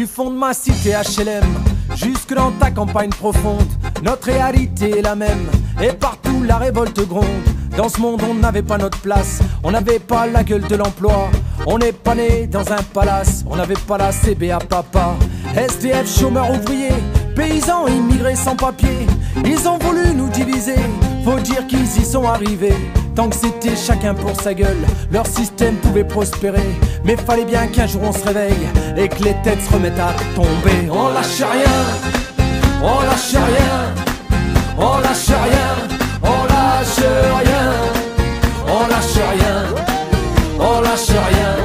Du fond de ma cité HLM jusque dans ta campagne profonde, notre réalité est la même, et partout la révolte gronde. Dans ce monde on n'avait pas notre place, on n'avait pas la gueule de l'emploi. On n'est pas né dans un palace, on n'avait pas la CBA papa. SDF, chômeurs, ouvriers, paysans, immigrés sans papier. Ils ont voulu nous diviser, faut dire qu'ils y sont arrivés. Tant que c'était chacun pour sa gueule, leur système pouvait prospérer. Mais fallait bien qu'un jour on se réveille et que les têtes se remettent à tomber. On lâche rien, on lâche rien, on lâche rien, on lâche rien, on lâche rien, on lâche rien,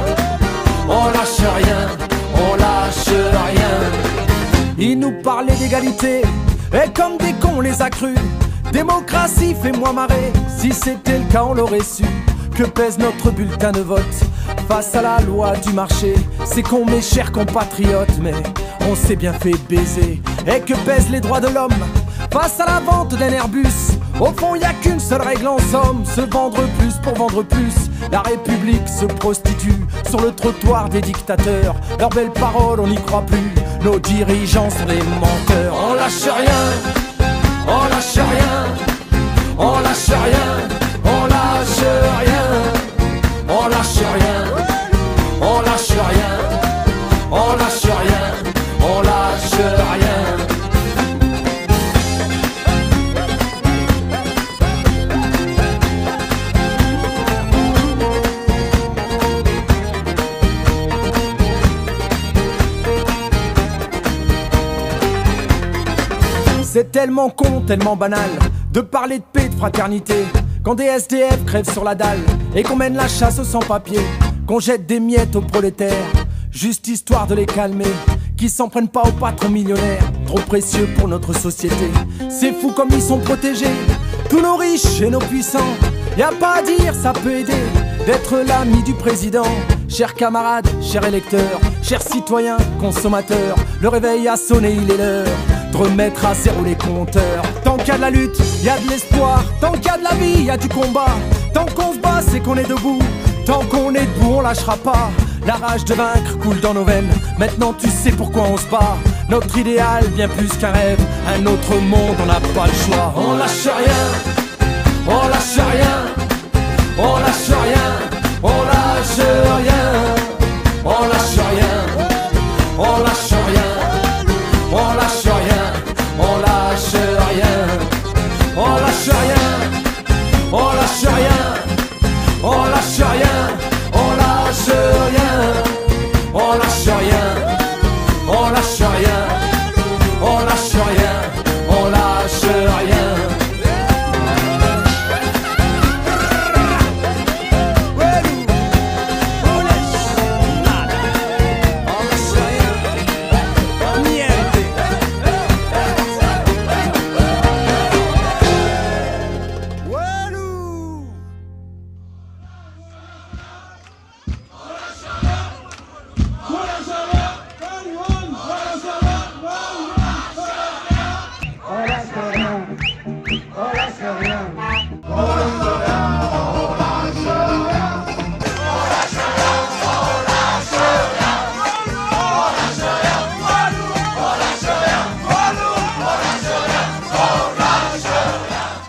on lâche rien, on lâche rien. Ils nous parlaient d'égalité et comme des cons on les a crus. Démocratie, fais-moi marrer, si c'était le cas on l'aurait su. Que pèse notre bulletin de vote face à la loi du marché? C'est con mes chers compatriotes, mais on s'est bien fait baiser. Et que pèsent les droits de l'homme face à la vente d'un Airbus? Au fond y a qu'une seule règle en somme, se vendre plus pour vendre plus. La République se prostitue sur le trottoir des dictateurs. Leurs belles paroles on n'y croit plus, nos dirigeants sont des menteurs. On lâche rien, on lâche rien, on lâche rien, on lâche rien, on lâche rien, on lâche rien, on lâche rien, on lâche rien. C'est tellement con, tellement banal de parler de paix, de fraternité, quand des SDF crèvent sur la dalle et qu'on mène la chasse aux sans-papiers, qu'on jette des miettes aux prolétaires, juste histoire de les calmer, qui s'en prennent pas aux patrons millionnaires, trop précieux pour notre société. C'est fou comme ils sont protégés, tous nos riches et nos puissants. Y a pas à dire, ça peut aider d'être l'ami du président. Chers camarades, chers électeurs, chers citoyens, consommateurs, le réveil a sonné, il est l'heure de remettre à zéro les compteurs. Tant qu'il y a de la lutte, il y a de l'espoir. Tant qu'il y a de la vie, il y a du combat. Tant qu'on se bat, c'est qu'on est debout. Tant qu'on est debout, on lâchera pas. La rage de vaincre coule dans nos veines. Maintenant tu sais pourquoi on se bat. Notre idéal, bien plus qu'un rêve. Un autre monde, on n'a pas le choix. On lâche rien, on lâche rien, on lâche rien, on lâche rien, on lâche rien, on lâche